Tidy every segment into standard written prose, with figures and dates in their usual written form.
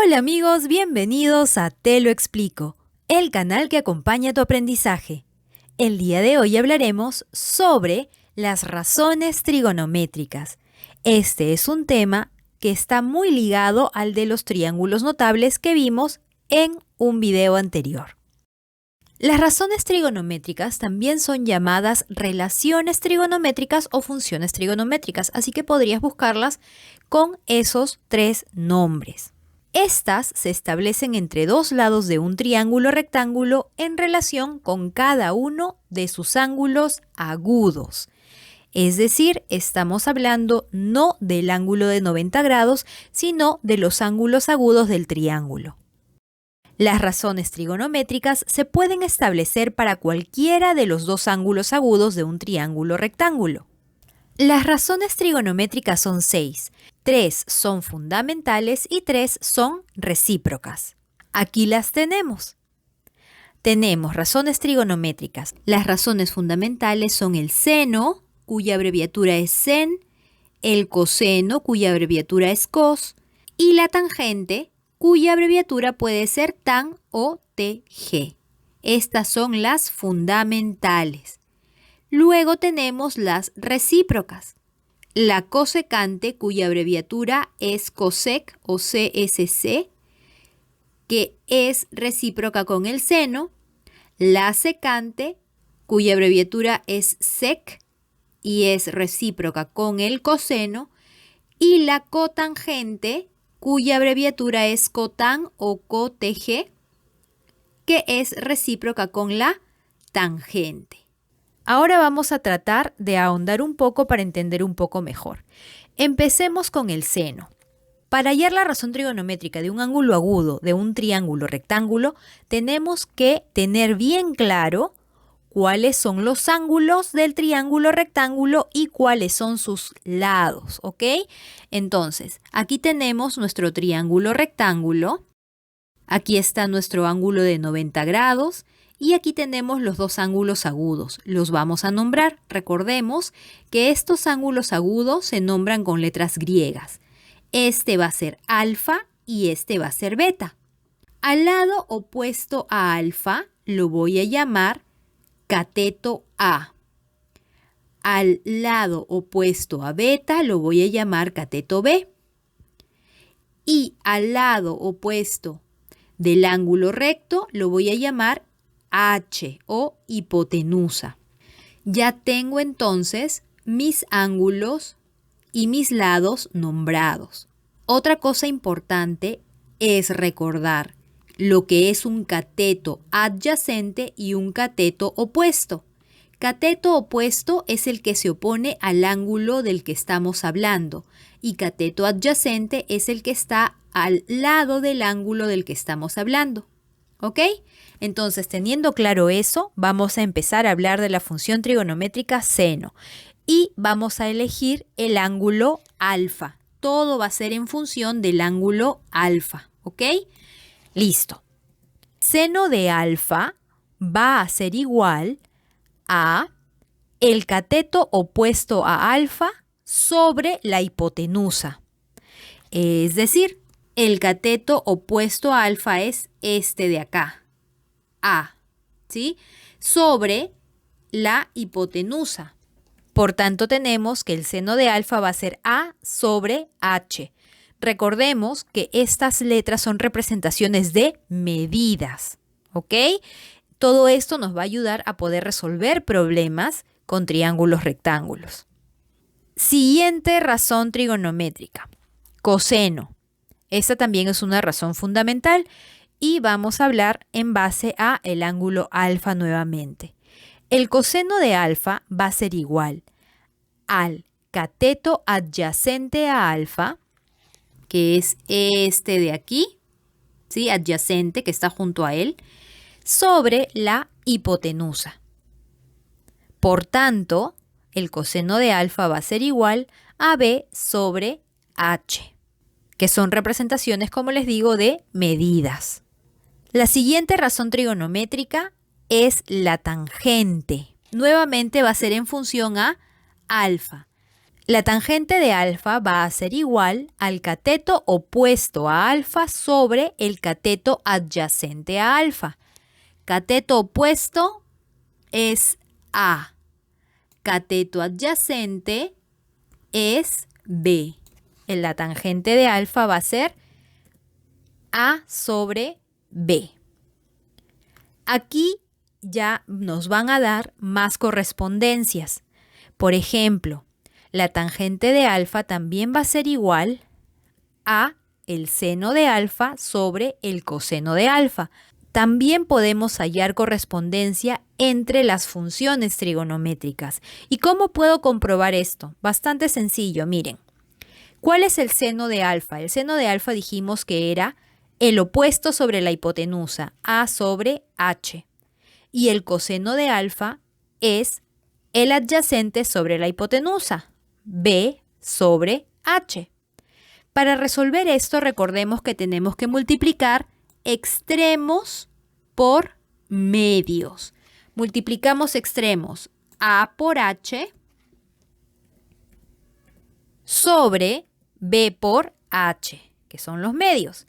Hola amigos, bienvenidos a Te lo explico, el canal que acompaña tu aprendizaje. El día de hoy hablaremos sobre las razones trigonométricas. Este es un tema que está muy ligado al de los triángulos notables que vimos en un video anterior. Las razones trigonométricas también son llamadas relaciones trigonométricas o funciones trigonométricas, así que podrías buscarlas con esos tres nombres. Estas se establecen entre dos lados de un triángulo rectángulo en relación con cada uno de sus ángulos agudos. Es decir, estamos hablando no del ángulo de 90 grados, sino de los ángulos agudos del triángulo. Las razones trigonométricas se pueden establecer para cualquiera de los dos ángulos agudos de un triángulo rectángulo. Las razones trigonométricas son 6. 3 son fundamentales y 3 son recíprocas. Aquí las tenemos. Tenemos razones trigonométricas. Las razones fundamentales son el seno, cuya abreviatura es sen, el coseno, cuya abreviatura es cos, y la tangente, cuya abreviatura puede ser tan o tg. Estas son las fundamentales. Luego tenemos las recíprocas. La cosecante, cuya abreviatura es cosec o CSC, que es recíproca con el seno. La secante, cuya abreviatura es sec y es recíproca con el coseno. Y la cotangente, cuya abreviatura es cotan o cotg, que es recíproca con la tangente. Ahora vamos a tratar de ahondar un poco para entender un poco mejor. Empecemos con el seno. Para hallar la razón trigonométrica de un ángulo agudo de un triángulo rectángulo, tenemos que tener bien claro cuáles son los ángulos del triángulo rectángulo y cuáles son sus lados, ¿ok? Entonces, aquí tenemos nuestro triángulo rectángulo. Aquí está nuestro ángulo de 90 grados. Y aquí tenemos los dos ángulos agudos. Los vamos a nombrar. Recordemos que estos ángulos agudos se nombran con letras griegas. Este va a ser alfa y este va a ser beta. Al lado opuesto a alfa lo voy a llamar cateto A. Al lado opuesto a beta lo voy a llamar cateto B. Y al lado opuesto del ángulo recto lo voy a llamar H o hipotenusa. Ya tengo entonces mis ángulos y mis lados nombrados. Otra cosa importante es recordar lo que es un cateto adyacente y un cateto opuesto. Cateto opuesto es el que se opone al ángulo del que estamos hablando y cateto adyacente es el que está al lado del ángulo del que estamos hablando. ¿Ok? Entonces, teniendo claro eso, vamos a empezar a hablar de la función trigonométrica seno y vamos a elegir el ángulo alfa. Todo va a ser en función del ángulo alfa, ¿ok? Listo. Seno de alfa va a ser igual a el cateto opuesto a alfa sobre la hipotenusa. Es decir, el cateto opuesto a alfa es este de acá, A, ¿sí? Sobre la hipotenusa. Por tanto, tenemos que el seno de alfa va a ser A sobre H. Recordemos que estas letras son representaciones de medidas, ¿ok? Todo esto nos va a ayudar a poder resolver problemas con triángulos rectángulos. Siguiente razón trigonométrica, coseno. Esta también es una razón fundamental y vamos a hablar en base a el ángulo alfa nuevamente. El coseno de alfa va a ser igual al cateto adyacente a alfa, que es este de aquí, ¿sí? Adyacente, que está junto a él, sobre la hipotenusa. Por tanto, el coseno de alfa va a ser igual a B sobre H, que son representaciones, como les digo, de medidas. La siguiente razón trigonométrica es la tangente. Nuevamente va a ser en función a alfa. La tangente de alfa va a ser igual al cateto opuesto a alfa sobre el cateto adyacente a alfa. Cateto opuesto es A. Cateto adyacente es B. La tangente de alfa va a ser A sobre B. Aquí ya nos van a dar más correspondencias. Por ejemplo, la tangente de alfa también va a ser igual a el seno de alfa sobre el coseno de alfa. También podemos hallar correspondencia entre las funciones trigonométricas. ¿Y cómo puedo comprobar esto? Bastante sencillo, miren. ¿Cuál es el seno de alfa? El seno de alfa dijimos que era el opuesto sobre la hipotenusa, A sobre H. Y el coseno de alfa es el adyacente sobre la hipotenusa, B sobre H. Para resolver esto, recordemos que tenemos que multiplicar extremos por medios. Multiplicamos extremos A por H sobre B por H, que son los medios.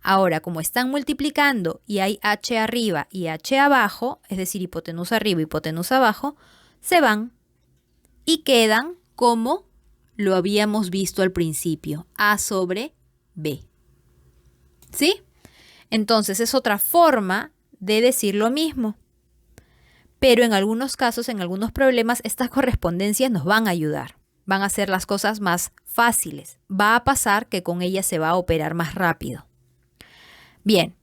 Ahora, como están multiplicando y hay H arriba y H abajo, es decir, hipotenusa arriba y hipotenusa abajo, se van y quedan como lo habíamos visto al principio, A sobre B. ¿Sí? Entonces es otra forma de decir lo mismo. Pero en algunos casos, en algunos problemas, estas correspondencias nos van a ayudar. Van a hacer las cosas más fáciles. Va a pasar que con ellas se va a operar más rápido. Bien,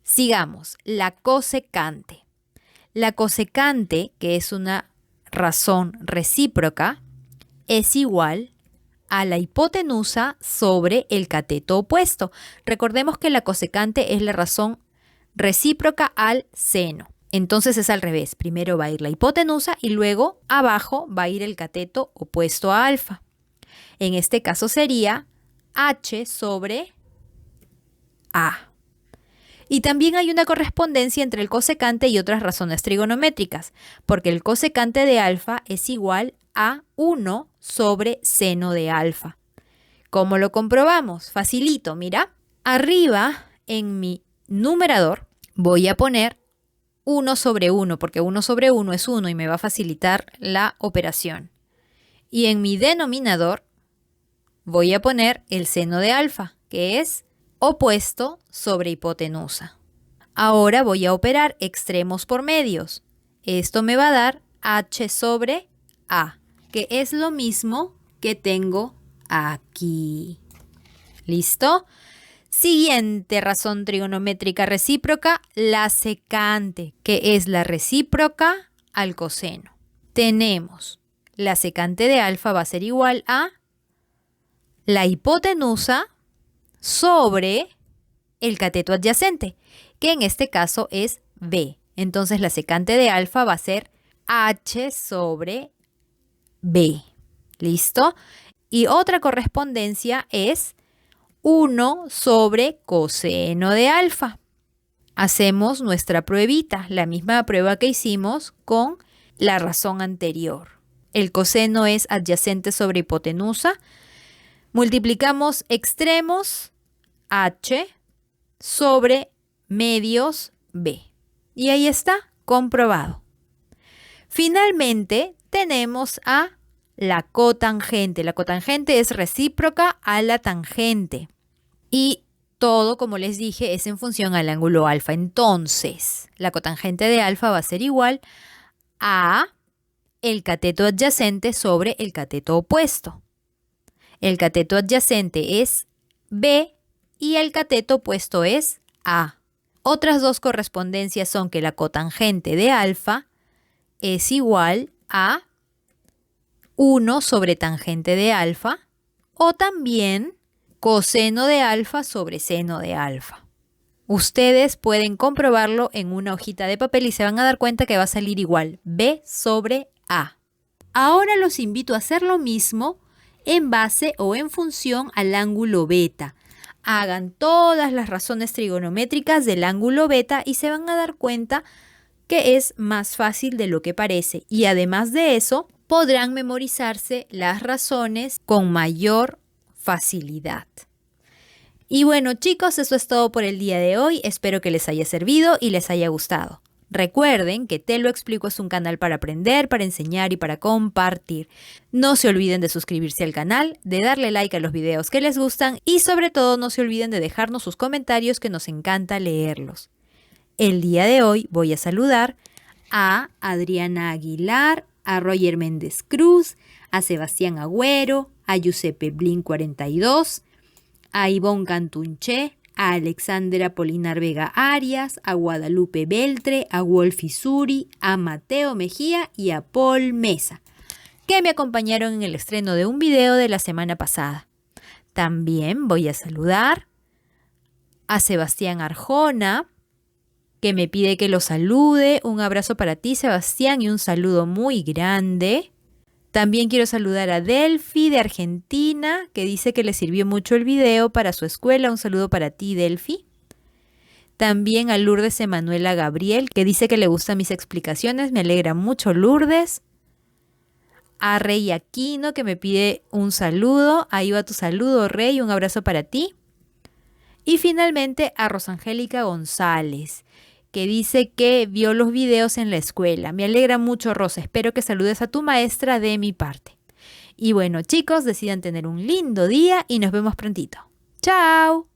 sigamos. La cosecante. La cosecante, que es una razón recíproca, es igual a la hipotenusa sobre el cateto opuesto. Recordemos que la cosecante es la razón recíproca al seno. Entonces es al revés. Primero va a ir la hipotenusa y luego abajo va a ir el cateto opuesto a alfa. En este caso sería H sobre A. Y también hay una correspondencia entre el cosecante y otras razones trigonométricas, porque el cosecante de alfa es igual a 1 sobre seno de alfa. ¿Cómo lo comprobamos? Facilito, mira. Arriba en mi numerador voy a poner 1 sobre 1, porque 1 sobre 1 es 1 y me va a facilitar la operación. Y en mi denominador voy a poner el seno de alfa, que es opuesto sobre hipotenusa. Ahora voy a operar extremos por medios. Esto me va a dar H sobre A, que es lo mismo que tengo aquí. ¿Listo? Siguiente razón trigonométrica recíproca, la secante, que es la recíproca al coseno. Tenemos la secante de alfa va a ser igual a la hipotenusa sobre el cateto adyacente, que en este caso es B. Entonces la secante de alfa va a ser H sobre B. ¿Listo? Y otra correspondencia es 1 sobre coseno de alfa. Hacemos nuestra pruebita, la misma prueba que hicimos con la razón anterior. El coseno es adyacente sobre hipotenusa. Multiplicamos extremos H sobre medios B. Y ahí está, comprobado. Finalmente, tenemos a la cotangente. La cotangente es recíproca a la tangente. Y todo, como les dije, es en función al ángulo alfa. Entonces, la cotangente de alfa va a ser igual a el cateto adyacente sobre el cateto opuesto. El cateto adyacente es B y el cateto opuesto es A. Otras dos correspondencias son que la cotangente de alfa es igual a 1 sobre tangente de alfa o también coseno de alfa sobre seno de alfa. Ustedes pueden comprobarlo en una hojita de papel y se van a dar cuenta que va a salir igual, B sobre A. Ahora los invito a hacer lo mismo en base o en función al ángulo beta. Hagan todas las razones trigonométricas del ángulo beta y se van a dar cuenta que es más fácil de lo que parece. Y además de eso, podrán memorizarse las razones con mayor facilidad. Y bueno, chicos, eso es todo por el día de hoy. Espero que les haya servido y les haya gustado. Recuerden que Te lo explico es un canal para aprender, para enseñar y para compartir. No se olviden de suscribirse al canal, de darle like a los videos que les gustan y sobre todo no se olviden de dejarnos sus comentarios que nos encanta leerlos. El día de hoy voy a saludar a Adriana Aguilar, a Roger Méndez Cruz, a Sebastián Agüero, a Giuseppe Blin 42, a Ivonne Cantunché, a Alexandra Polinar Vega Arias, a Guadalupe Beltre, a Wolfi Suri, a Mateo Mejía y a Paul Mesa, que me acompañaron en el estreno de un video de la semana pasada. También voy a saludar a Sebastián Arjona, que me pide que lo salude. Un abrazo para ti, Sebastián, y un saludo muy grande. También quiero saludar a Delphi de Argentina, que dice que le sirvió mucho el video para su escuela. Un saludo para ti, Delphi. También a Lourdes Emanuela Gabriel, que dice que le gustan mis explicaciones. Me alegra mucho, Lourdes. A Rey Aquino, que me pide un saludo. Ahí va tu saludo, Rey. Un abrazo para ti. Y finalmente a Rosangélica González, que dice que vio los videos en la escuela. Me alegra mucho, Rosa. Espero que saludes a tu maestra de mi parte. Y bueno, chicos, decidan tener un lindo día y nos vemos prontito. ¡Chao!